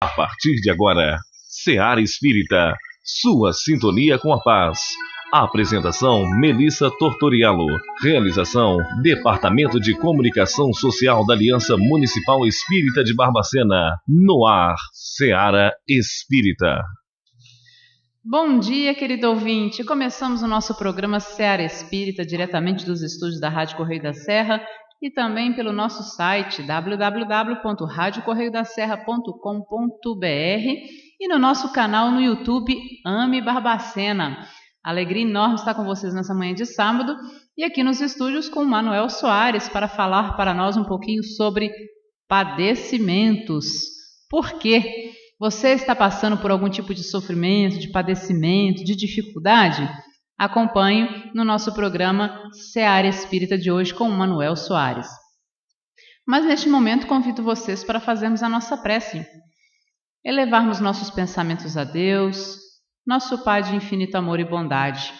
A partir de agora, Seara Espírita, sua sintonia com a paz. Apresentação: Melissa Tortoriello. Realização: Departamento de Comunicação Social da Aliança Municipal Espírita de Barbacena. No ar, Seara Espírita. Bom dia, querido ouvinte. Começamos o nosso programa Seara Espírita, diretamente dos estúdios da Rádio Correio da Serra e também pelo nosso site www.radiocorreiodaserra.com.br e no nosso canal no YouTube Ame Barbacena. Alegria enorme estar com vocês nessa manhã de sábado e aqui nos estúdios com o Manuel Soares para falar para nós um pouquinho sobre padecimentos. Por quê? Você está passando por algum tipo de sofrimento, de padecimento, de dificuldade? Acompanhe no nosso programa Seara Espírita de hoje com o Manuel Soares. Mas neste momento convido vocês para fazermos a nossa prece, elevarmos nossos pensamentos a Deus, nosso Pai de infinito amor e bondade,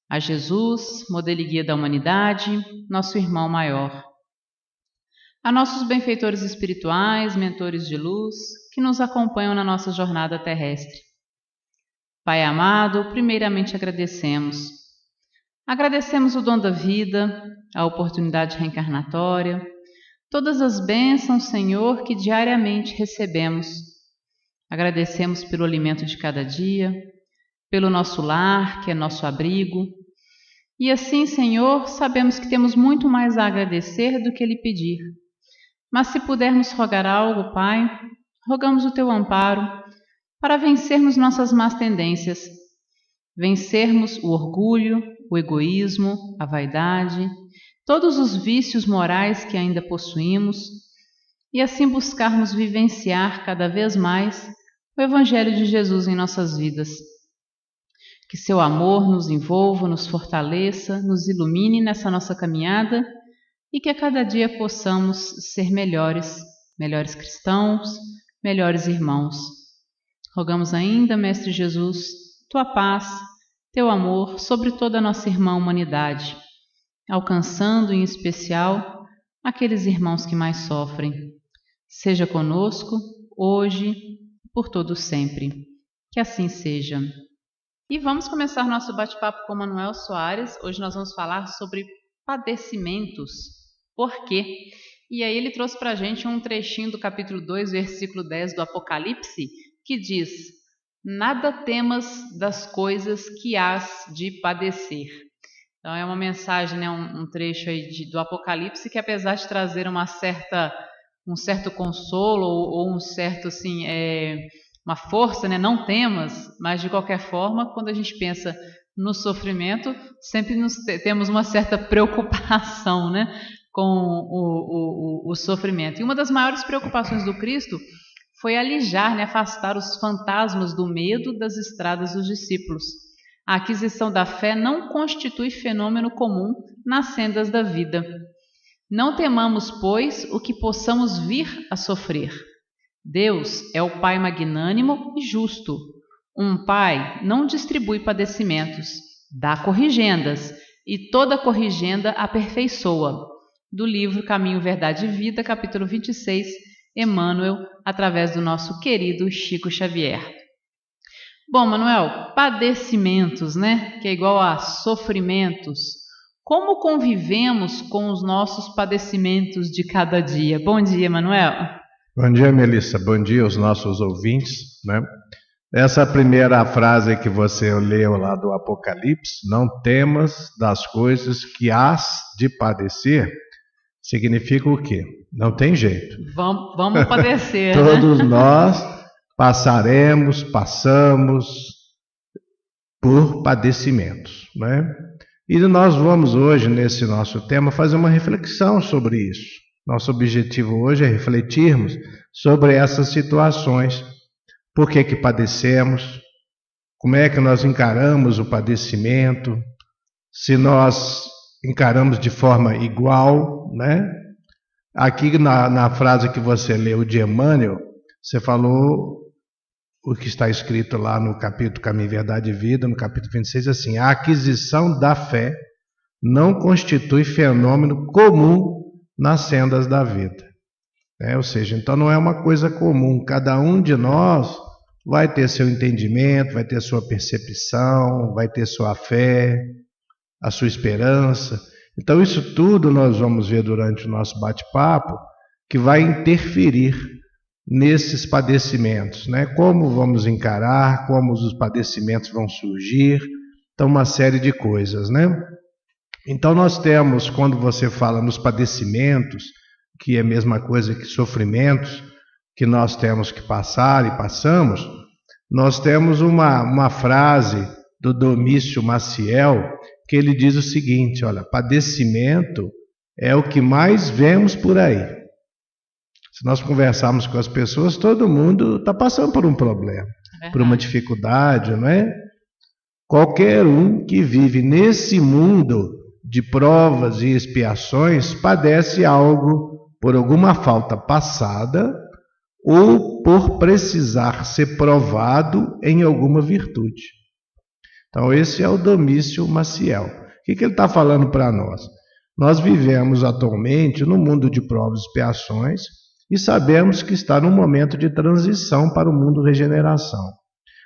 a Jesus, modelo e guia da humanidade, nosso irmão maior, a nossos benfeitores espirituais, mentores de luz, que nos acompanham na nossa jornada terrestre. Pai amado, primeiramente agradecemos. Agradecemos o dom da vida, a oportunidade reencarnatória, todas as bênçãos, Senhor, que diariamente recebemos. Agradecemos pelo alimento de cada dia, pelo nosso lar, que é nosso abrigo. E assim, Senhor, sabemos que temos muito mais a agradecer do que lhe pedir. Mas se pudermos rogar algo, Pai, rogamos o teu amparo para vencermos nossas más tendências, vencermos o orgulho, o egoísmo, a vaidade, todos os vícios morais que ainda possuímos e assim buscarmos vivenciar cada vez mais o Evangelho de Jesus em nossas vidas. Que seu amor nos envolva, nos fortaleça, nos ilumine nessa nossa caminhada e que a cada dia possamos ser melhores cristãos, melhores irmãos. Rogamos ainda, Mestre Jesus, tua paz, teu amor sobre toda a nossa irmã humanidade, alcançando em especial aqueles irmãos que mais sofrem. Seja conosco, hoje, por todo sempre. Que assim seja. E vamos começar nosso bate-papo com Manuel Soares. Hoje nós vamos falar sobre padecimentos. Por quê? E aí ele trouxe para a gente um trechinho do capítulo 2, versículo 10 do Apocalipse, que diz: nada temas das coisas que hás de padecer. Então é uma mensagem, né, um trecho aí do Apocalipse que, apesar de trazer um certo consolo ou um certo assim, uma força, né, não temas, mas de qualquer forma, quando a gente pensa no sofrimento, sempre temos uma certa preocupação, né, com o sofrimento. E uma das maiores preocupações do Cristo foi alijar, né, afastar os fantasmas do medo das estradas dos discípulos. A aquisição da fé não constitui fenômeno comum nas sendas da vida. Não temamos, pois, o que possamos vir a sofrer. Deus é o Pai magnânimo e justo. Um Pai não distribui padecimentos, dá corrigendas, e toda corrigenda aperfeiçoa. Do livro Caminho, Verdade e Vida, capítulo 26, Emmanuel, através do nosso querido Chico Xavier. Bom, Manuel, padecimentos, né? Que é igual a sofrimentos. Como convivemos com os nossos padecimentos de cada dia? Bom dia, Manuel. Bom dia, Melissa. Bom dia aos nossos ouvintes, né? Essa primeira frase que você leu lá do Apocalipse, não temas das coisas que hás de padecer, significa o quê? Não tem jeito. Vamos padecer, Todos né? nós passamos por padecimentos, né? E nós vamos hoje, nesse nosso tema, fazer uma reflexão sobre isso. Nosso objetivo hoje é refletirmos sobre essas situações. Por que padecemos? Como é que nós encaramos o padecimento? Se nós encaramos de forma igual, né? Aqui na frase que você leu de Emmanuel, você falou o que está escrito lá no capítulo Caminho, Verdade e Vida, no capítulo 26, assim: a aquisição da fé não constitui fenômeno comum nas sendas da vida. né? Ou seja, então não é uma coisa comum. Cada um de nós vai ter seu entendimento, vai ter sua percepção, vai ter sua fé, a sua esperança. Então isso tudo nós vamos ver durante o nosso bate-papo, que vai interferir nesses padecimentos, né? Como vamos encarar, como os padecimentos vão surgir, então uma série de coisas, né? Então nós temos, quando você fala nos padecimentos, que é a mesma coisa que sofrimentos, que nós temos que passar e passamos, nós temos uma frase do Domício Maciel, que ele diz o seguinte, olha, padecimento é o que mais vemos por aí. Se nós conversarmos com as pessoas, todo mundo está passando por um problema, por uma dificuldade, não é? Qualquer um que vive nesse mundo de provas e expiações padece algo por alguma falta passada ou por precisar ser provado em alguma virtude. Então esse é o Domício Maciel. O que ele está falando para nós? Nós vivemos atualmente no mundo de provas e expiações e sabemos que está num momento de transição para o mundo regeneração.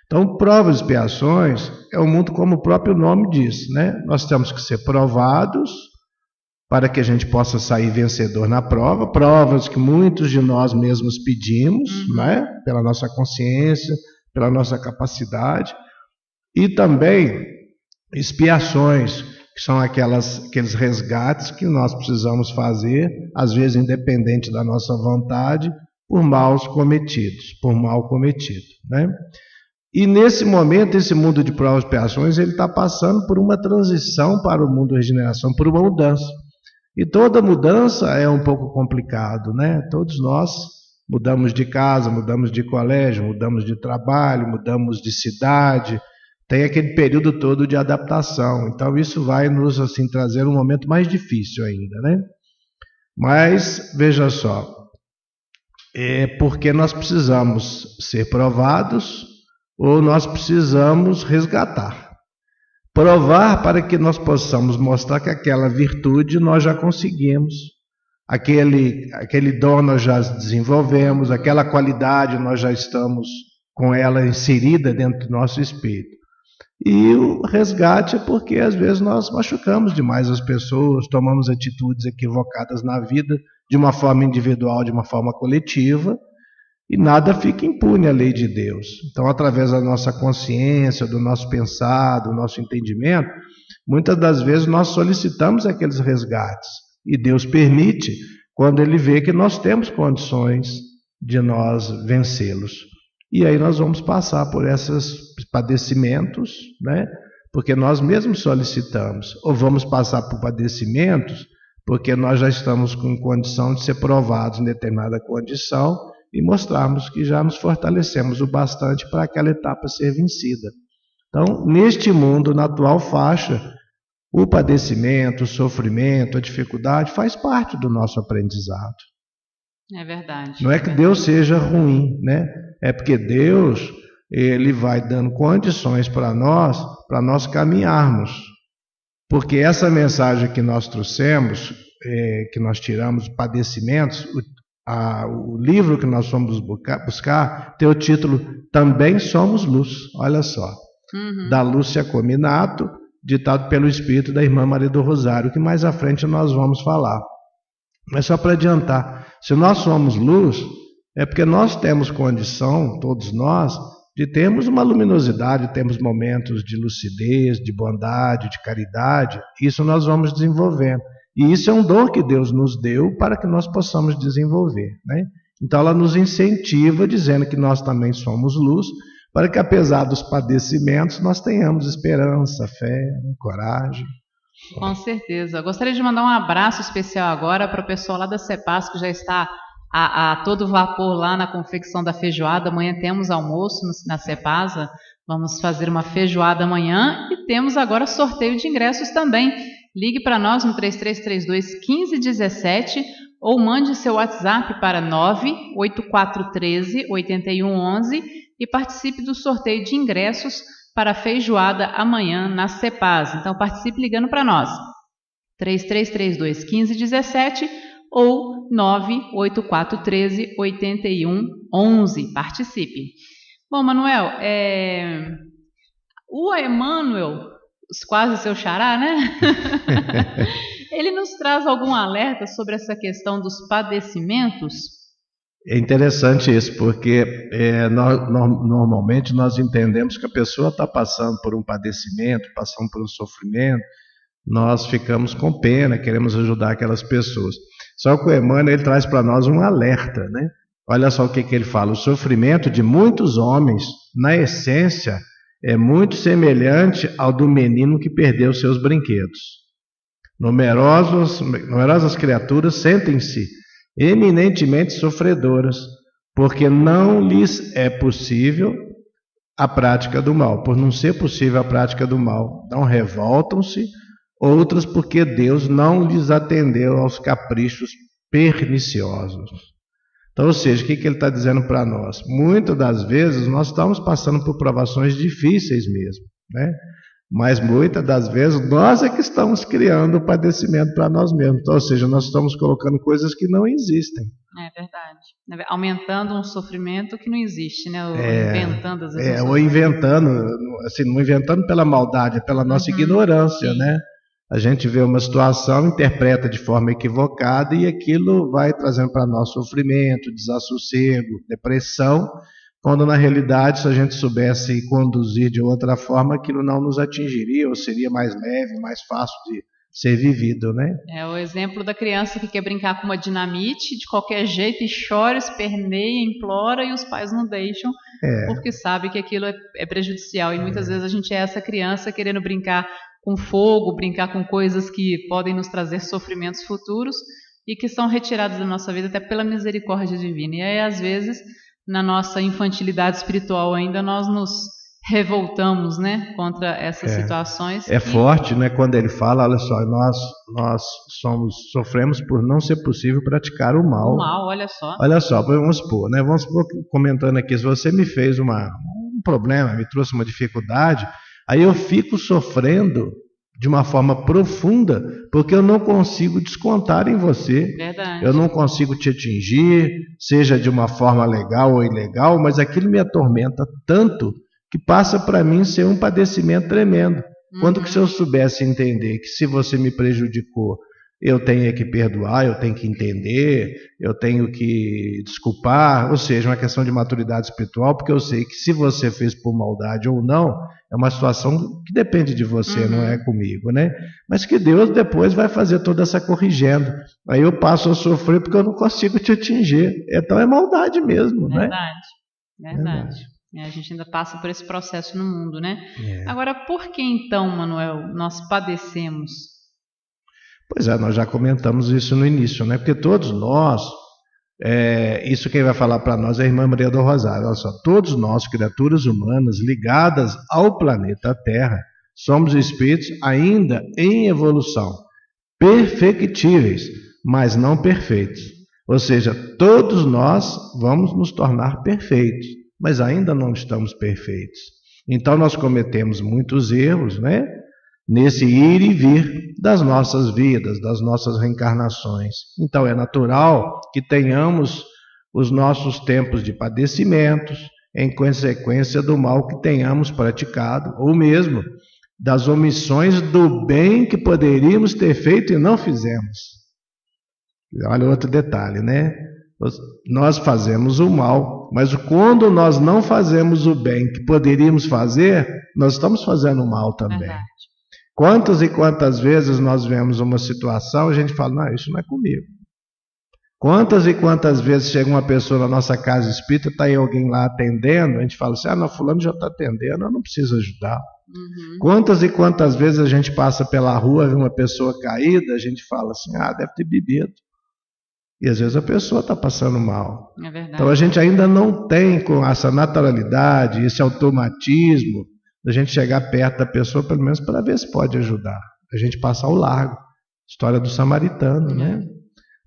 Então, provas e expiações é um mundo como o próprio nome diz, né? Nós temos que ser provados para que a gente possa sair vencedor na prova, provas que muitos de nós mesmos pedimos, né? Pela nossa consciência, pela nossa capacidade, e também expiações, que são aqueles resgates que nós precisamos fazer, às vezes independente da nossa vontade, por mal cometido, né? E nesse momento, esse mundo de provas e expiações, ele está passando por uma transição para o mundo de regeneração, por uma mudança. E toda mudança é um pouco complicado, né? Todos nós mudamos de casa, mudamos de colégio, mudamos de trabalho, mudamos de cidade, tem aquele período todo de adaptação. Então isso vai nos assim trazer um momento mais difícil ainda, né? Mas veja só, é porque nós precisamos ser provados ou nós precisamos resgatar. Provar para que nós possamos mostrar que aquela virtude nós já conseguimos, aquele dom nós já desenvolvemos, aquela qualidade nós já estamos com ela inserida dentro do nosso espírito. E o resgate é porque às vezes nós machucamos demais as pessoas, tomamos atitudes equivocadas na vida, de uma forma individual, de uma forma coletiva, e nada fica impune à lei de Deus. Então, através da nossa consciência, do nosso pensar, do nosso entendimento, muitas das vezes nós solicitamos aqueles resgates, e Deus permite quando Ele vê que nós temos condições de nós vencê-los. E aí nós vamos passar por esses padecimentos, né? Porque nós mesmos solicitamos, ou vamos passar por padecimentos porque nós já estamos com condição de ser provados em determinada condição e mostrarmos que já nos fortalecemos o bastante para aquela etapa ser vencida. Então, neste mundo, na atual faixa, o padecimento, o sofrimento, a dificuldade faz parte do nosso aprendizado. É verdade. Não é que Deus seja ruim, né? É porque Deus, Ele vai dando condições para nós caminharmos. Porque essa mensagem que nós trouxemos, que nós tiramos, padecimentos, o livro que nós fomos buscar tem o título Também Somos Luz, olha só, da Lúcia Cominato, ditado pelo espírito da irmã Maria do Rosário, que mais à frente nós vamos falar. Mas só para adiantar, se nós somos luz, é porque nós temos condição, todos nós, de termos uma luminosidade, temos momentos de lucidez, de bondade, de caridade, isso nós vamos desenvolvendo. E isso é um dom que Deus nos deu para que nós possamos desenvolver, né? Então ela nos incentiva dizendo que nós também somos luz, para que apesar dos padecimentos nós tenhamos esperança, fé, coragem. Com certeza. Eu gostaria de mandar um abraço especial agora para o pessoal lá da CEPAS, que já está a todo vapor lá na confecção da feijoada. Amanhã temos almoço na CEPASA, vamos fazer uma feijoada amanhã e temos agora sorteio de ingressos também. Ligue para nós no 3332-1517 ou mande seu WhatsApp para 98413-8111 e participe do sorteio de ingressos para a feijoada amanhã na CEPAS. Então participe ligando para nós, 3332-1517 ou 98413-8111. Participe. Bom, Manuel, o Emmanuel, quase seu xará, né? Ele nos traz algum alerta sobre essa questão dos padecimentos? É interessante isso, porque normalmente nós entendemos que a pessoa está passando por um padecimento, passando por um sofrimento, nós ficamos com pena, queremos ajudar aquelas pessoas. Só que o Emmanuel ele traz para nós um alerta, né? Olha só o que ele fala: o sofrimento de muitos homens, na essência, é muito semelhante ao do menino que perdeu seus brinquedos. Numerosas criaturas sentem-se eminentemente sofredoras, porque não lhes é possível a prática do mal. Por não ser possível a prática do mal, então revoltam-se, outras porque Deus não lhes atendeu aos caprichos perniciosos. Então, ou seja, o que ele está dizendo para nós? Muitas das vezes nós estamos passando por provações difíceis mesmo, né? Mas muitas das vezes nós é que estamos criando o padecimento para nós mesmos. Então, ou seja, nós estamos colocando coisas que não existem. É verdade. Aumentando um sofrimento que não existe, né? Ou inventando às vezes. Ou inventando, assim, não inventando pela maldade, é pela nossa ignorância, sim, né? A gente vê uma situação, interpreta de forma equivocada e aquilo vai trazendo para nós sofrimento, desassossego, depressão, quando na realidade, se a gente soubesse conduzir de outra forma, aquilo não nos atingiria ou seria mais leve, mais fácil de ser vivido, né? É o exemplo da criança que quer brincar com uma dinamite de qualquer jeito e chora, esperneia, implora e os pais não deixam, porque sabe que aquilo é prejudicial. E muitas vezes a gente é essa criança querendo brincar com fogo, brincar com coisas que podem nos trazer sofrimentos futuros e que são retirados da nossa vida até pela misericórdia divina. E aí, às vezes, na nossa infantilidade espiritual ainda, nós nos revoltamos, né, contra essas situações. É forte, né, quando ele fala, olha só, nós sofremos por não ser possível praticar o mal. O mal, olha só. Olha só, vamos supor, né, comentando aqui, se você me fez um problema, me trouxe uma dificuldade, aí eu fico sofrendo de uma forma profunda, porque eu não consigo descontar em você. Verdade. Eu não consigo te atingir, seja de uma forma legal ou ilegal, mas aquilo me atormenta tanto que passa para mim ser um padecimento tremendo. Quando que se eu soubesse entender que se você me prejudicou, eu tenho que perdoar, eu tenho que entender, eu tenho que desculpar, ou seja, uma questão de maturidade espiritual, porque eu sei que se você fez por maldade ou não, é uma situação que depende de você, não é comigo, né? Mas que Deus depois vai fazer toda essa corrigendo. Aí eu passo a sofrer porque eu não consigo te atingir. Então é maldade mesmo, né? Verdade. A gente ainda passa por esse processo no mundo, né? Agora, por que então, Manuel, nós padecemos? Pois é, nós já comentamos isso no início, né? Porque todos nós, isso quem vai falar para nós é a irmã Maria do Rosário. Olha só, todos nós, criaturas humanas ligadas ao planeta Terra, somos espíritos ainda em evolução, perfectíveis, mas não perfeitos. Ou seja, todos nós vamos nos tornar perfeitos, mas ainda não estamos perfeitos. Então nós cometemos muitos erros, né? Nesse ir e vir das nossas vidas, das nossas reencarnações. Então é natural que tenhamos os nossos tempos de padecimentos em consequência do mal que tenhamos praticado, ou mesmo das omissões do bem que poderíamos ter feito e não fizemos. Olha outro detalhe, né? Nós fazemos o mal, mas quando nós não fazemos o bem que poderíamos fazer, nós estamos fazendo o mal também. Quantas e quantas vezes nós vemos uma situação e a gente fala, não, isso não é comigo. Quantas e quantas vezes chega uma pessoa na nossa casa espírita, está aí alguém lá atendendo, a gente fala assim, não, fulano já está atendendo, eu não preciso ajudar. Quantas e quantas vezes a gente passa pela rua, vê uma pessoa caída, a gente fala assim, deve ter bebido. E às vezes a pessoa está passando mal. É verdade. Então a gente ainda não tem com essa naturalidade, esse automatismo, a gente chegar perto da pessoa, pelo menos para ver se pode ajudar. A gente passar ao largo. História do samaritano, né?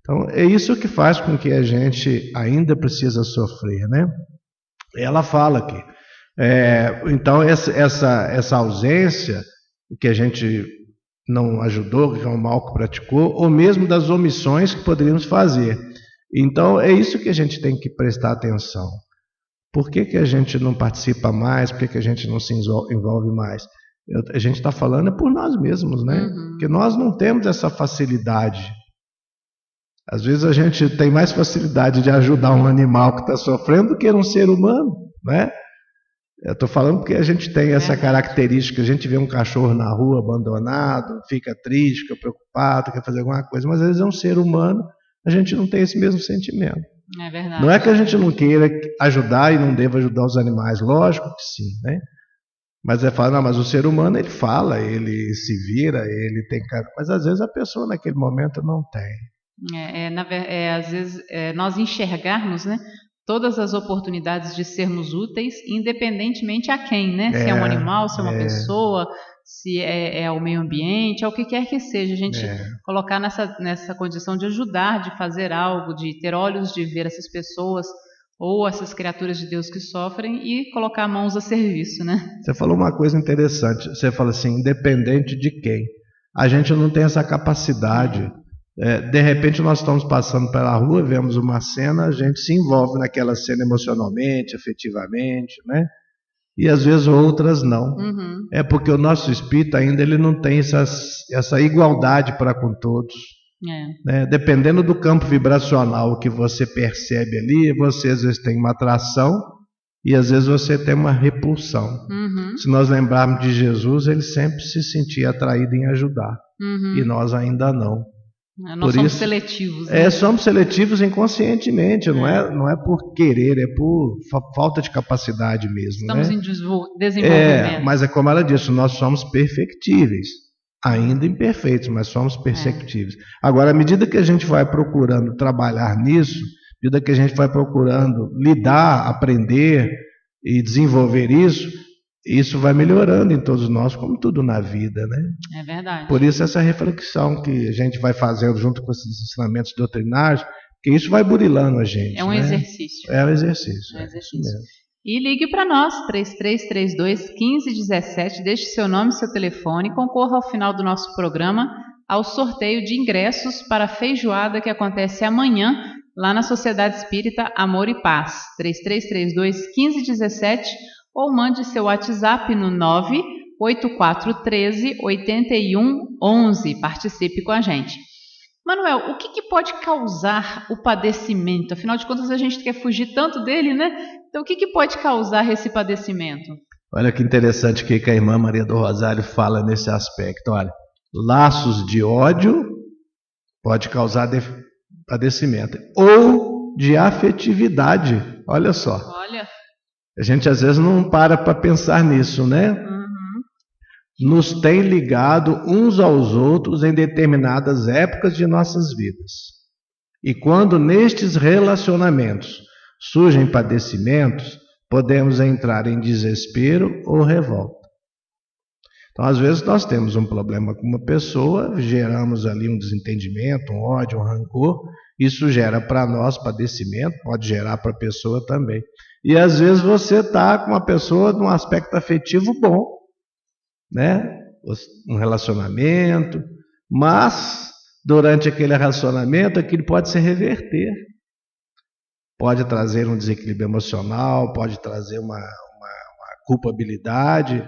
Então, é isso que faz com que a gente ainda precisa sofrer, né? Ela fala aqui. Então, essa ausência que a gente não ajudou, que é um mal que praticou, ou mesmo das omissões que poderíamos fazer. Então, é isso que a gente tem que prestar atenção. Por que a gente não participa mais? Por que a gente não se envolve mais? A gente está falando por nós mesmos, né? Porque nós não temos essa facilidade. Às vezes a gente tem mais facilidade de ajudar um animal que está sofrendo do que um ser humano, né? Eu estou falando porque a gente tem essa característica, a gente vê um cachorro na rua abandonado, fica triste, fica preocupado, quer fazer alguma coisa, mas às vezes é um ser humano, a gente não tem esse mesmo sentimento. É verdade. Não é que a gente não queira ajudar e não deva ajudar os animais, lógico que sim, né? Mas é falar, não, mas o ser humano ele fala, ele se vira, ele tem cara, mas às vezes a pessoa naquele momento não tem. Às vezes nós enxergarmos, né, todas as oportunidades de sermos úteis, independentemente a quem, né? Se é um animal, se é uma pessoa, se é ao meio ambiente, ao que quer que seja, a gente colocar nessa condição de ajudar, de fazer algo, de ter olhos de ver essas pessoas ou essas criaturas de Deus que sofrem e colocar mãos a serviço, né? Você falou uma coisa interessante, você fala assim, independente de quem. A gente não tem essa capacidade. De repente nós estamos passando pela rua, vemos uma cena, a gente se envolve naquela cena emocionalmente, afetivamente, né? E às vezes outras não. É porque o nosso espírito ainda ele não tem essa igualdade para com todos. Né? Dependendo do campo vibracional que você percebe ali, você às vezes tem uma atração e às vezes você tem uma repulsão. Se nós lembrarmos de Jesus, ele sempre se sentia atraído em ajudar. E nós ainda não. Nós somos seletivos. Né? Somos seletivos inconscientemente, não é por querer, é por falta de capacidade mesmo. Estamos em desenvolvimento. Mas é como ela disse, nós somos perfectíveis, ainda imperfeitos, mas somos perceptíveis. Agora, à medida que a gente vai procurando trabalhar nisso, à medida que a gente vai procurando lidar, aprender e desenvolver isso vai melhorando em todos nós, como tudo na vida, né? É verdade. Por isso essa reflexão que a gente vai fazendo junto com esses ensinamentos doutrinários, que isso vai burilando a gente. É um exercício. É um exercício. Mesmo. E ligue para nós, 3332-1517, deixe seu nome e seu telefone, concorra ao final do nosso programa ao sorteio de ingressos para a feijoada que acontece amanhã, lá na Sociedade Espírita Amor e Paz, 3332-1517, ou mande seu WhatsApp no 98413-8111. Participe com a gente. Manuel, o que pode causar o padecimento? Afinal de contas, a gente quer fugir tanto dele, né? Então, o que pode causar esse padecimento? Olha que interessante que a irmã Maria do Rosário fala nesse aspecto. Olha, laços de ódio pode causar padecimento. Ou de afetividade. Olha só. Olha. A gente às vezes não para pensar nisso, né? Nos tem ligado uns aos outros em determinadas épocas de nossas vidas. E quando nestes relacionamentos surgem padecimentos, podemos entrar em desespero ou revolta. Então, às vezes nós temos um problema com uma pessoa, geramos ali um desentendimento, um ódio, um rancor, isso gera para nós padecimento, pode gerar para a pessoa também. E às vezes você está com uma pessoa num aspecto afetivo bom, né? Um relacionamento, mas durante aquele relacionamento aquilo pode se reverter. Pode trazer um desequilíbrio emocional, pode trazer uma culpabilidade,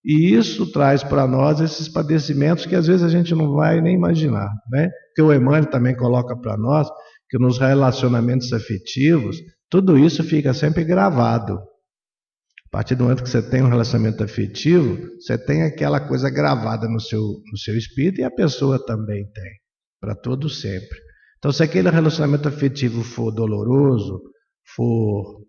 e isso traz para nós esses padecimentos que às vezes a gente não vai nem imaginar, né? Porque o Emmanuel também coloca para nós que nos relacionamentos afetivos tudo isso fica sempre gravado. A partir do momento que você tem um relacionamento afetivo, você tem aquela coisa gravada no seu espírito e a pessoa também tem, para todo sempre. Então, se aquele relacionamento afetivo for doloroso, for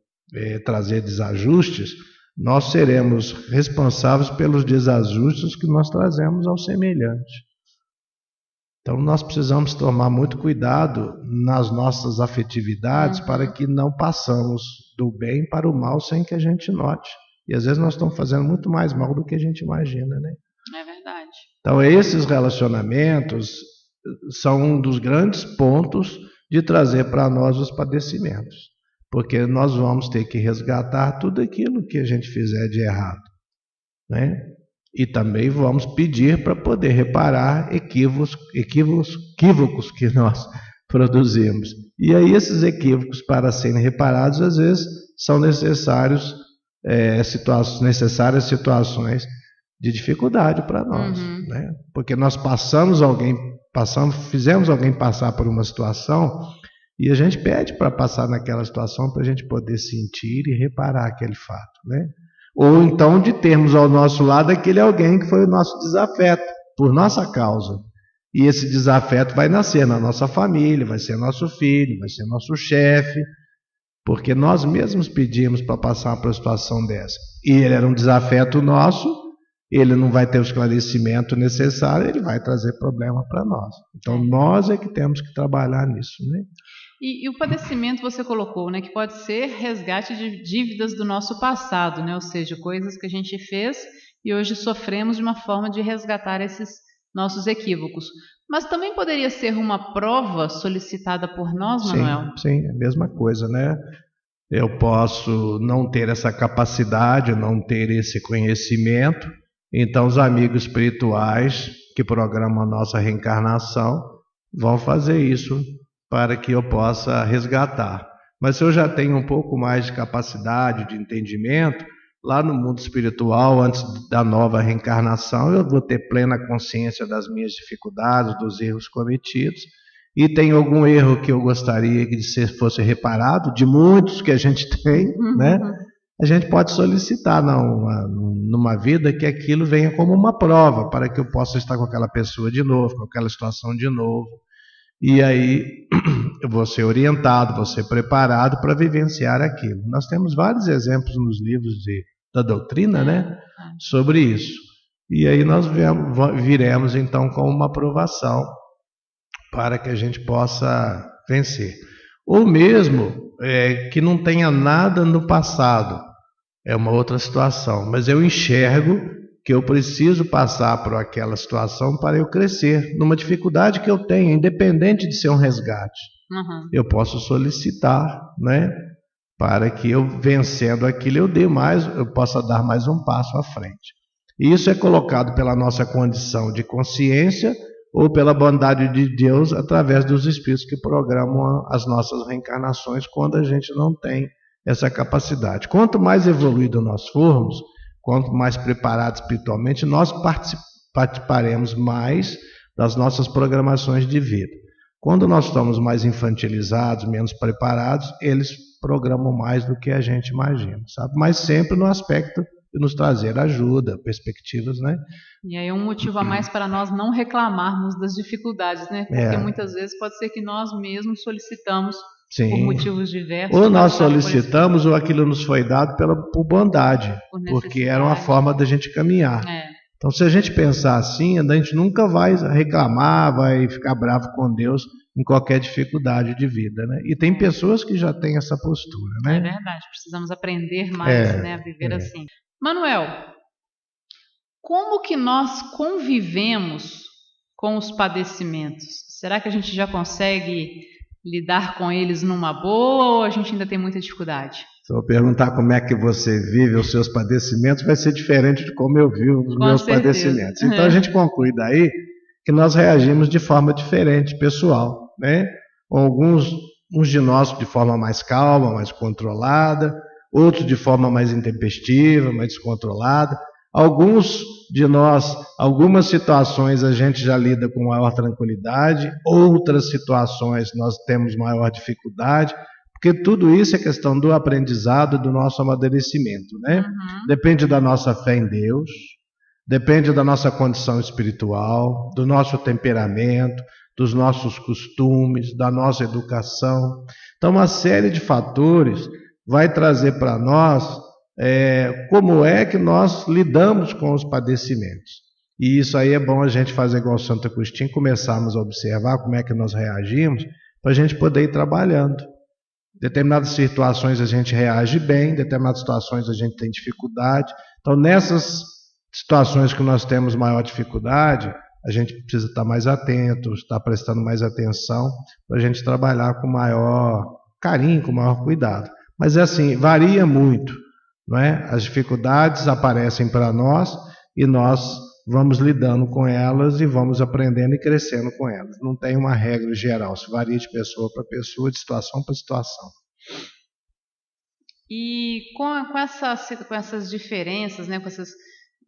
trazer desajustes, nós seremos responsáveis pelos desajustes que nós trazemos ao semelhante. Então nós precisamos tomar muito cuidado nas nossas afetividades para que não passamos do bem para o mal sem que a gente note. E às vezes nós estamos fazendo muito mais mal do que a gente imagina, né? É verdade. Então esses relacionamentos são um dos grandes pontos de trazer para nós os padecimentos. Porque nós vamos ter que resgatar tudo aquilo que a gente fizer de errado, né? E também vamos pedir para poder reparar equívocos que nós produzimos. E aí esses equívocos, para serem reparados, às vezes são necessárias situações de dificuldade para nós, né? Porque nós fizemos alguém passar por uma situação e a gente pede para passar naquela situação para a gente poder sentir e reparar aquele fato, né? Ou então de termos ao nosso lado aquele alguém que foi o nosso desafeto, por nossa causa. E esse desafeto vai nascer na nossa família, vai ser nosso filho, vai ser nosso chefe, porque nós mesmos pedimos para passar por uma situação dessa. E ele era um desafeto nosso, ele não vai ter o esclarecimento necessário, ele vai trazer problema para nós. Então nós é que temos que trabalhar nisso, né? E o padecimento você colocou, né, que pode ser resgate de dívidas do nosso passado, né? Ou seja, coisas que a gente fez e hoje sofremos de uma forma de resgatar esses nossos equívocos. Mas também poderia ser uma prova solicitada por nós, Manuel? Sim, é a mesma coisa, né? Eu posso não ter essa capacidade, não ter esse conhecimento, então os amigos espirituais que programam a nossa reencarnação vão fazer isso para que eu possa resgatar. Mas se eu já tenho um pouco mais de capacidade, de entendimento, lá no mundo espiritual, antes da nova reencarnação, eu vou ter plena consciência das minhas dificuldades, dos erros cometidos, e tem algum erro que eu gostaria que fosse reparado, de muitos que a gente tem, né? A gente pode solicitar numa vida que aquilo venha como uma prova, para que eu possa estar com aquela pessoa de novo, com aquela situação de novo. E aí eu vou ser orientado, vou ser preparado para vivenciar aquilo. Nós temos vários exemplos nos livros da doutrina, né, sobre isso. E aí nós viremos então com uma aprovação para que a gente possa vencer. Ou mesmo que não tenha nada no passado, é uma outra situação, mas eu enxergo que eu preciso passar por aquela situação para eu crescer, numa dificuldade que eu tenho, independente de ser um resgate. Eu posso solicitar, né, para que eu, vencendo aquilo, eu possa dar mais um passo à frente. E isso é colocado pela nossa condição de consciência ou pela bondade de Deus através dos espíritos que programam as nossas reencarnações quando a gente não tem essa capacidade. Quanto mais evoluído nós formos, quanto mais preparados espiritualmente, nós participaremos mais das nossas programações de vida. Quando nós estamos mais infantilizados, menos preparados, eles programam mais do que a gente imagina, sabe? Mas sempre no aspecto de nos trazer ajuda, perspectivas, né? E aí é um motivo a mais para nós não reclamarmos das dificuldades, né? Porque muitas vezes pode ser que nós mesmos solicitamos por motivos diversos. Ou nós solicitamos ou aquilo nos foi dado por bondade, porque era uma forma da gente caminhar. Então, se a gente pensar assim, a gente nunca vai reclamar, vai ficar bravo com Deus em qualquer dificuldade de vida, né? E tem pessoas que já têm essa postura, né? É verdade, precisamos aprender mais, né, a viver assim. Manuel, como que nós convivemos com os padecimentos? Será que a gente já consegue lidar com eles numa boa ou a gente ainda tem muita dificuldade? Se eu perguntar como é que você vive os seus padecimentos, vai ser diferente de como eu vivo os meus padecimentos. Então a gente conclui daí que nós reagimos de forma diferente, pessoal, né? Uns de nós de forma mais calma, mais controlada, outros de forma mais intempestiva, mais descontrolada. Alguns de nós, algumas situações a gente já lida com maior tranquilidade, outras situações nós temos maior dificuldade, porque tudo isso é questão do aprendizado, do nosso amadurecimento, né? Depende da nossa fé em Deus, depende da nossa condição espiritual, do nosso temperamento, dos nossos costumes, da nossa educação. Então, uma série de fatores vai trazer para nós como é que nós lidamos com os padecimentos. E isso aí é bom a gente fazer igual Santo Agostinho, começarmos a observar como é que nós reagimos, para a gente poder ir trabalhando. Determinadas situações a gente reage bem, determinadas situações a gente tem dificuldade. Então, nessas situações que nós temos maior dificuldade, a gente precisa estar mais atento, estar prestando mais atenção, para a gente trabalhar com maior carinho, com maior cuidado. Mas é assim, varia muito, não é? As dificuldades aparecem para nós e nós vamos lidando com elas e vamos aprendendo e crescendo com elas. Não tem uma regra geral, isso varia de pessoa para pessoa, de situação para situação. E com essas diferenças, né, com essas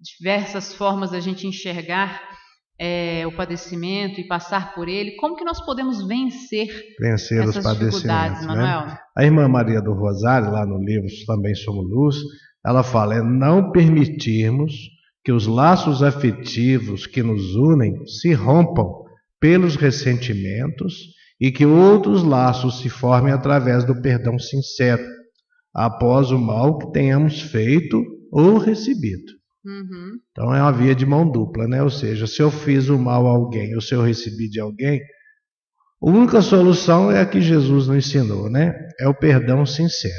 diversas formas da gente enxergar o padecimento e passar por ele, como que nós podemos vencer os padecimentos, Manuel? Né? A irmã Maria do Rosário, lá no livro Também Somos Luz, ela fala, não permitirmos que os laços afetivos que nos unem se rompam pelos ressentimentos e que outros laços se formem através do perdão sincero, após o mal que tenhamos feito ou recebido. Uhum. Então é uma via de mão dupla, né? Ou seja, se eu fiz o mal a alguém ou se eu recebi de alguém, a única solução é a que Jesus nos ensinou, né? É o perdão sincero.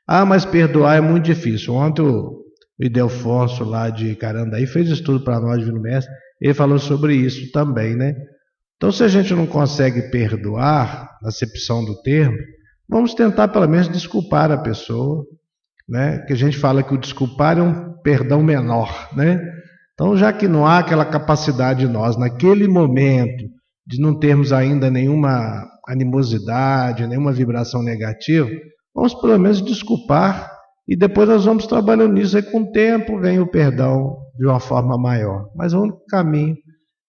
Ah, mas perdoar é muito difícil. Ontem o Idelfonso lá de Carandaí fez estudo para nós, Divino Mestre, ele falou sobre isso também, né? Então se a gente não consegue perdoar, na acepção do termo, vamos tentar pelo menos desculpar a pessoa, né? Que a gente fala que o desculpar é um perdão menor, né? Então, já que não há aquela capacidade de nós, naquele momento, de não termos ainda nenhuma animosidade, nenhuma vibração negativa, vamos pelo menos desculpar e depois nós vamos trabalhando nisso. Aí com o tempo vem o perdão de uma forma maior. Mas o único caminho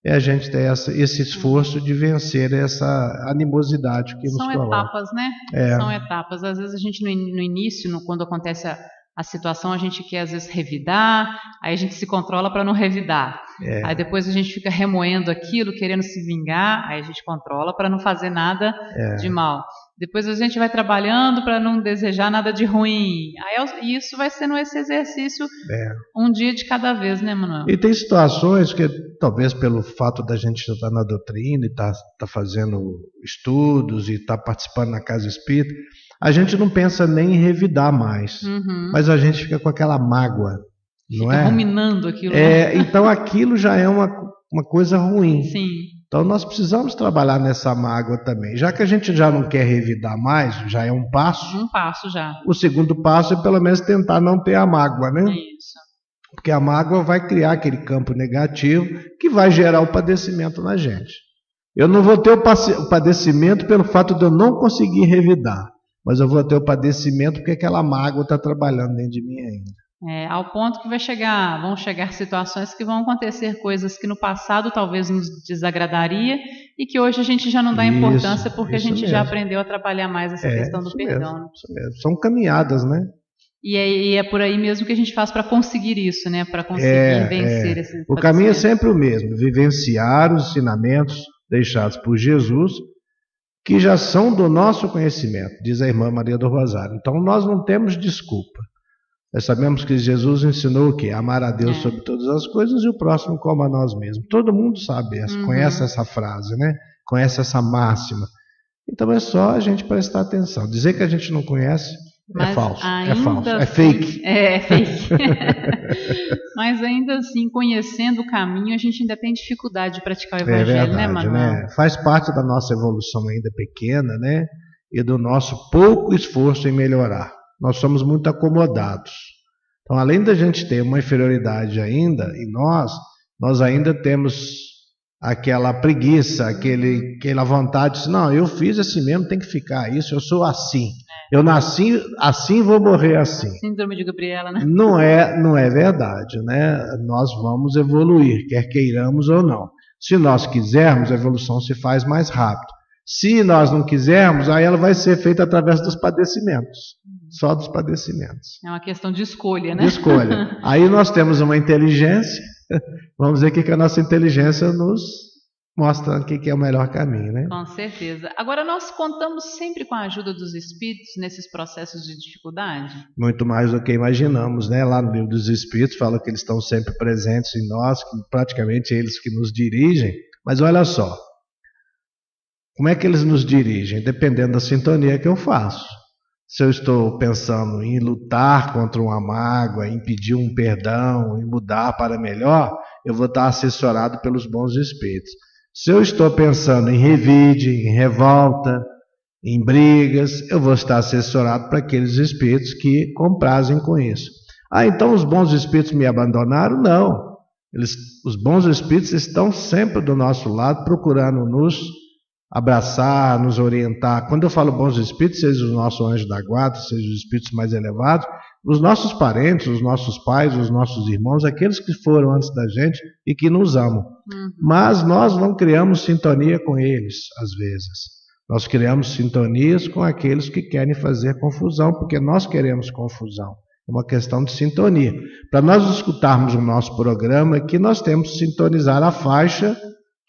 é a gente ter esse esforço de vencer essa animosidade que nos coloca. São etapas, né? São etapas. Às vezes a gente no início, quando acontece a situação, a gente quer às vezes revidar, aí a gente se controla para não revidar. Aí depois a gente fica remoendo aquilo, querendo se vingar, aí a gente controla para não fazer nada de mal. Depois a gente vai trabalhando para não desejar nada de ruim. Aí isso vai sendo esse exercício um dia de cada vez, né, Manuel? E tem situações que, talvez pelo fato da gente estar na doutrina e estar fazendo estudos e estar participando na casa espírita, a gente não pensa nem em revidar mais, mas a gente fica com aquela mágoa, não é? Fica ruminando aquilo. Então aquilo já é uma coisa ruim. Sim. Então nós precisamos trabalhar nessa mágoa também. Já que a gente já não quer revidar mais, já é um passo. Um passo já. O segundo passo é pelo menos tentar não ter a mágoa, né? Isso. Porque a mágoa vai criar aquele campo negativo que vai gerar o padecimento na gente. Eu não vou ter o padecimento pelo fato de eu não conseguir revidar, mas eu vou ter o padecimento porque aquela mágoa está trabalhando dentro de mim ainda. Ao ponto que vão chegar situações que vão acontecer coisas que no passado talvez nos desagradaria e que hoje a gente já não dá importância porque a gente já aprendeu a trabalhar mais essa questão do perdão. Isso mesmo. São caminhadas, né? E é por aí mesmo que a gente faz para conseguir isso, né? Para conseguir vencer esse O caminho é sempre o mesmo, vivenciar os ensinamentos deixados por Jesus, que já são do nosso conhecimento, diz a irmã Maria do Rosário. Então nós não temos desculpa. Nós sabemos que Jesus ensinou o quê? Amar a Deus sobre todas as coisas e o próximo como a nós mesmos. Todo mundo sabe conhece essa frase, né? Conhece essa máxima. Então é só a gente prestar atenção. Dizer que a gente não conhece é falso. É fake. É fake. Mas ainda assim, conhecendo o caminho, a gente ainda tem dificuldade de praticar o evangelho, verdade, né, Manuel? Né? Faz parte da nossa evolução ainda pequena, né? E do nosso pouco esforço em melhorar. Nós somos muito acomodados. Então, além da gente ter uma inferioridade ainda em nós ainda temos aquela preguiça, aquela vontade de, não, eu fiz assim mesmo, tem que ficar isso, eu sou assim. Eu nasci assim, vou morrer assim. Síndrome de Gabriela, né? Não é verdade, né? Nós vamos evoluir, quer queiramos ou não. Se nós quisermos, a evolução se faz mais rápido. Se nós não quisermos, aí ela vai ser feita através dos padecimentos. Só dos padecimentos. É uma questão de escolha, né? De escolha. Aí nós temos uma inteligência, vamos ver o que a nossa inteligência nos mostra, o que é o melhor caminho, né? Com certeza. Agora, nós contamos sempre com a ajuda dos espíritos nesses processos de dificuldade? Muito mais do que imaginamos, né? Lá no Livro dos Espíritos fala que eles estão sempre presentes em nós, que praticamente eles que nos dirigem. Mas olha só, como é que eles nos dirigem? Dependendo da sintonia que eu faço. Se eu estou pensando em lutar contra uma mágoa, em pedir um perdão, em mudar para melhor, eu vou estar assessorado pelos bons espíritos. Se eu estou pensando em revide, em revolta, em brigas, eu vou estar assessorado para aqueles espíritos que comprazem com isso. Então os bons espíritos me abandonaram? Não. Os bons espíritos estão sempre do nosso lado, procurando nos abraçar, nos orientar. Quando eu falo bons espíritos, seja o nosso anjo da guarda, seja os espíritos mais elevados, os nossos parentes, os nossos pais, os nossos irmãos, aqueles que foram antes da gente e que nos amam. Mas nós não criamos sintonia com eles, às vezes. Nós criamos sintonias com aqueles que querem fazer confusão, porque nós queremos confusão. É uma questão de sintonia. Para nós escutarmos o nosso programa aqui, nós temos que sintonizar a faixa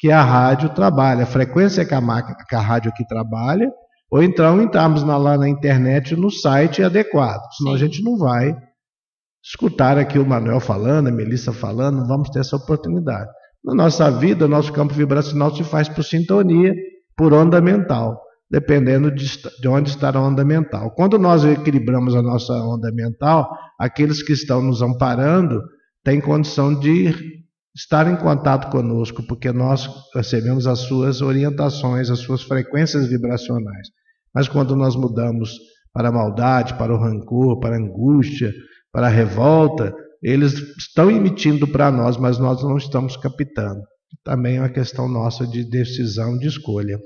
que a rádio trabalha, a frequência que a rádio aqui trabalha, ou então entrarmos lá na internet, no site adequado. Senão a gente não vai escutar aqui o Manuel falando, a Melissa falando, não vamos ter essa oportunidade. Na nossa vida, o nosso campo vibracional se faz por sintonia, por onda mental, dependendo de onde está a onda mental. Quando nós equilibramos a nossa onda mental, aqueles que estão nos amparando têm condição de estar em contato conosco, porque nós recebemos as suas orientações, as suas frequências vibracionais. Mas quando nós mudamos para a maldade, para o rancor, para a angústia, para a revolta, eles estão emitindo para nós, mas nós não estamos captando. Também é uma questão nossa de decisão, de escolha.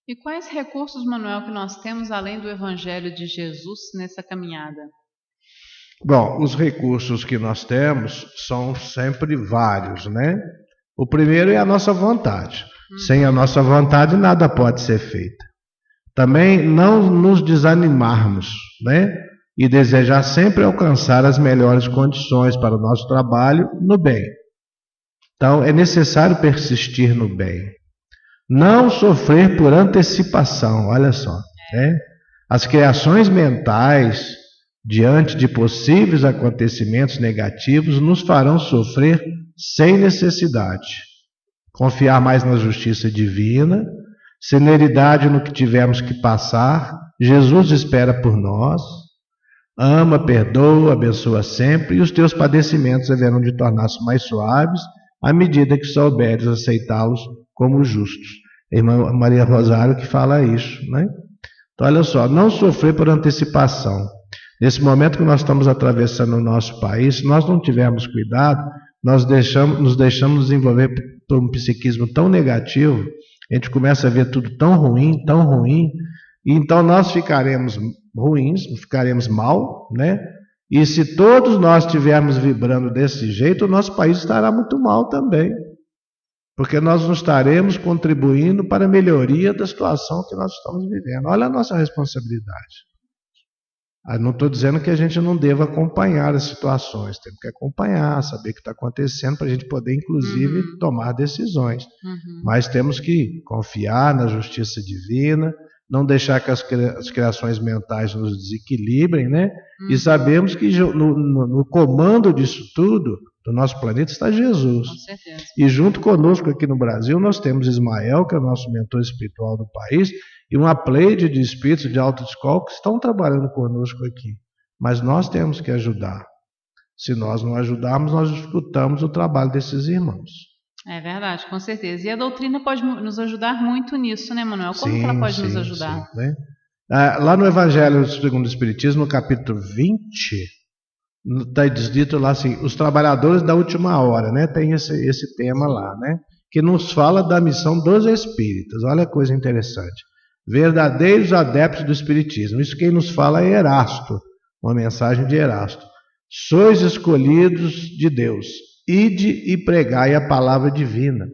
E quais recursos, Manuel, que nós temos além do Evangelho de Jesus nessa caminhada? Bom, os recursos que nós temos são sempre vários, né? O primeiro é a nossa vontade. Sem a nossa vontade nada pode ser feito. Também não nos desanimarmos, né? E desejar sempre alcançar as melhores condições para o nosso trabalho no bem. Então é necessário persistir no bem. Não sofrer por antecipação, olha só, né? As criações mentais diante de possíveis acontecimentos negativos nos farão sofrer sem necessidade. Confiar mais na justiça divina, celeridade no que tivermos que passar. Jesus espera por nós, ama, perdoa, abençoa sempre, e os teus padecimentos haverão de tornar-se mais suaves à medida que souberes aceitá-los como justos. A irmã Maria Rosário que fala isso, né? Então olha só, não sofrer por antecipação. Nesse momento que nós estamos atravessando o nosso país, se nós não tivermos cuidado, nós nos deixamos desenvolver por um psiquismo tão negativo, a gente começa a ver tudo tão ruim, e então nós ficaremos ruins, ficaremos mal, né? E se todos nós estivermos vibrando desse jeito, o nosso país estará muito mal também, porque nós não estaremos contribuindo para a melhoria da situação que nós estamos vivendo. Olha a nossa responsabilidade. Não estou dizendo que a gente não deva acompanhar as situações, temos que acompanhar, saber o que está acontecendo para a gente poder, inclusive, tomar decisões. Mas temos que confiar na justiça divina, não deixar que as criações mentais nos desequilibrem, né? E sabemos que no comando disso tudo, do nosso planeta, está Jesus. Com certeza. E junto conosco aqui no Brasil, nós temos Ismael, que é o nosso mentor espiritual do país, e uma pleide de espíritos de alta escola que estão trabalhando conosco aqui. Mas nós temos que ajudar. Se nós não ajudarmos, nós dificultamos o trabalho desses irmãos. É verdade, com certeza. E a doutrina pode nos ajudar muito nisso, né, Manuel? Como que ela pode nos ajudar? Sim, né? Lá no Evangelho segundo o Espiritismo, no capítulo 20, está descrito lá assim, os trabalhadores da última hora, né? Tem esse tema lá, né? Que nos fala da missão dos espíritas. Olha a coisa interessante. Verdadeiros adeptos do Espiritismo. Isso quem nos fala é Erasto, uma mensagem de Erasto. Sois escolhidos de Deus, ide e pregai a palavra divina.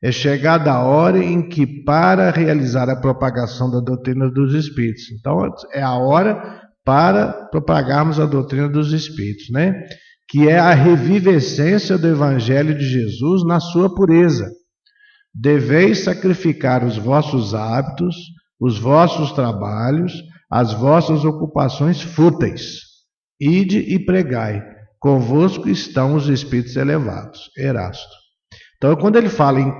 É chegada a hora em que, para realizar a propagação da doutrina dos Espíritos, então é a hora para propagarmos a doutrina dos Espíritos, né? Que é a revivescência do Evangelho de Jesus na sua pureza. Deveis sacrificar os vossos hábitos, os vossos trabalhos, as vossas ocupações fúteis. Ide e pregai, convosco estão os espíritos elevados. Erasto. Então, quando ele fala em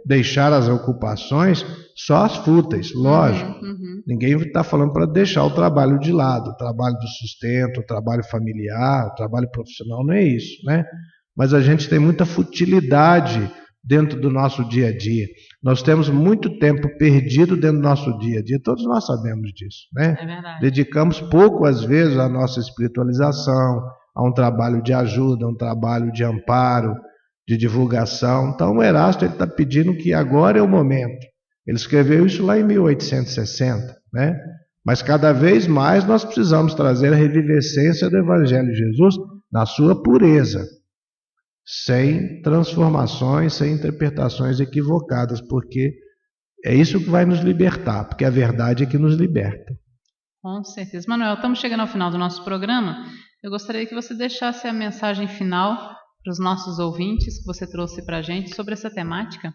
deixar as ocupações, só as fúteis, lógico. Ninguém está falando para deixar o trabalho de lado, o trabalho do sustento, o trabalho familiar, o trabalho profissional, não é isso, né? Mas a gente tem muita futilidade dentro do nosso dia a dia. Nós temos muito tempo perdido dentro do nosso dia a dia, todos nós sabemos disso, né? É verdade. Dedicamos pouco, às vezes, à nossa espiritualização, a um trabalho de ajuda, a um trabalho de amparo, de divulgação. Então o Erasto está pedindo que agora é o momento. Ele escreveu isso lá em 1860, né? Mas cada vez mais nós precisamos trazer a revivescência do Evangelho de Jesus na sua pureza, sem transformações, sem interpretações equivocadas, porque é isso que vai nos libertar, porque a verdade é que nos liberta. Com certeza. Manuel, estamos chegando ao final do nosso programa. Eu gostaria que você deixasse a mensagem final para os nossos ouvintes que você trouxe para a gente sobre essa temática.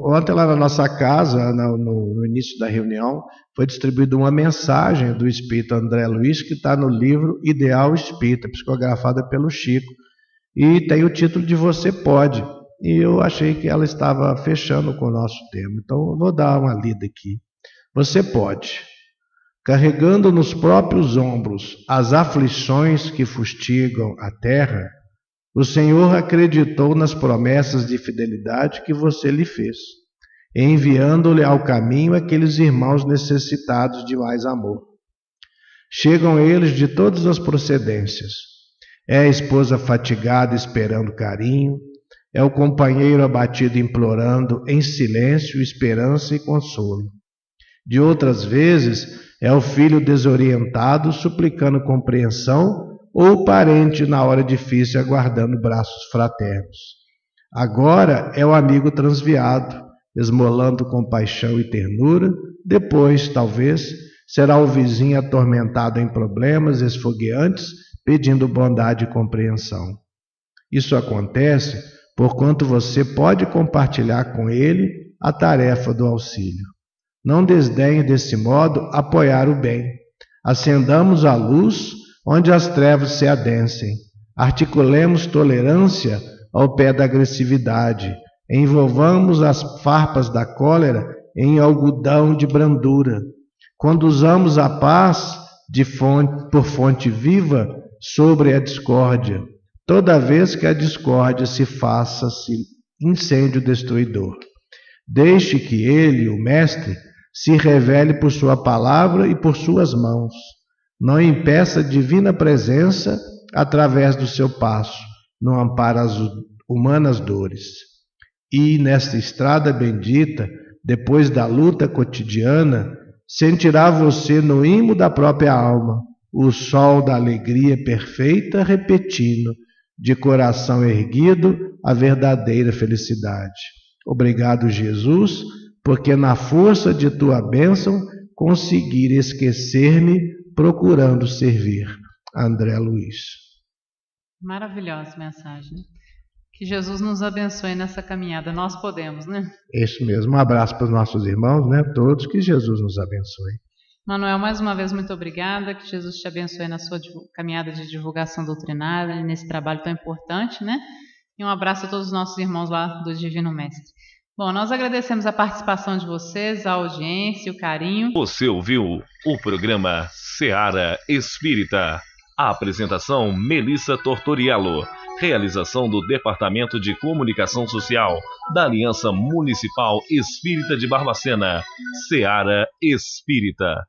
Ontem lá na nossa casa, no início da reunião, foi distribuída uma mensagem do Espírito André Luiz, que está no livro Ideal Espírita, psicografada pelo Chico, e tem o título de Você Pode. E eu achei que ela estava fechando com o nosso tema, então eu vou dar uma lida aqui. Você pode. Carregando nos próprios ombros as aflições que fustigam a terra, o Senhor acreditou nas promessas de fidelidade que você lhe fez, enviando-lhe ao caminho aqueles irmãos necessitados de mais amor. Chegam eles de todas as procedências. É a esposa fatigada esperando carinho, é o companheiro abatido implorando em silêncio esperança e consolo. De outras vezes, é o filho desorientado suplicando compreensão ou o parente na hora difícil aguardando braços fraternos. Agora é o amigo transviado, esmolando compaixão e ternura. Depois, talvez, será o vizinho atormentado em problemas esfogueantes, pedindo bondade e compreensão. Isso acontece porquanto você pode compartilhar com ele a tarefa do auxílio. Não desdenhe desse modo apoiar o bem. Acendamos a luz onde as trevas se adensem. Articulemos tolerância ao pé da agressividade. Envolvamos as farpas da cólera em algodão de brandura. Conduzamos a paz por fonte viva sobre a discórdia, toda vez que a discórdia se faça-se incêndio destruidor. Deixe que ele, o Mestre, se revele por sua palavra e por suas mãos. Não impeça a divina presença através do seu passo, não ampara as humanas dores. E nesta estrada bendita, depois da luta cotidiana, sentirá você no imo da própria alma o sol da alegria perfeita repetindo, de coração erguido, a verdadeira felicidade. Obrigado, Jesus, porque na força de tua bênção conseguir esquecer-me procurando servir. André Luiz. Maravilhosa mensagem. Que Jesus nos abençoe nessa caminhada. Nós podemos, né? Isso mesmo. Um abraço para os nossos irmãos, né? Todos, que Jesus nos abençoe. Manuel, mais uma vez, muito obrigada. Que Jesus te abençoe na sua caminhada de divulgação doutrinária, nesse trabalho tão importante, né? E um abraço a todos os nossos irmãos lá do Divino Mestre. Bom, nós agradecemos a participação de vocês, a audiência, o carinho. Você ouviu o programa Seara Espírita. A apresentação Melissa Tortoriello. Realização do Departamento de Comunicação Social da Aliança Municipal Espírita de Barbacena. Seara Espírita.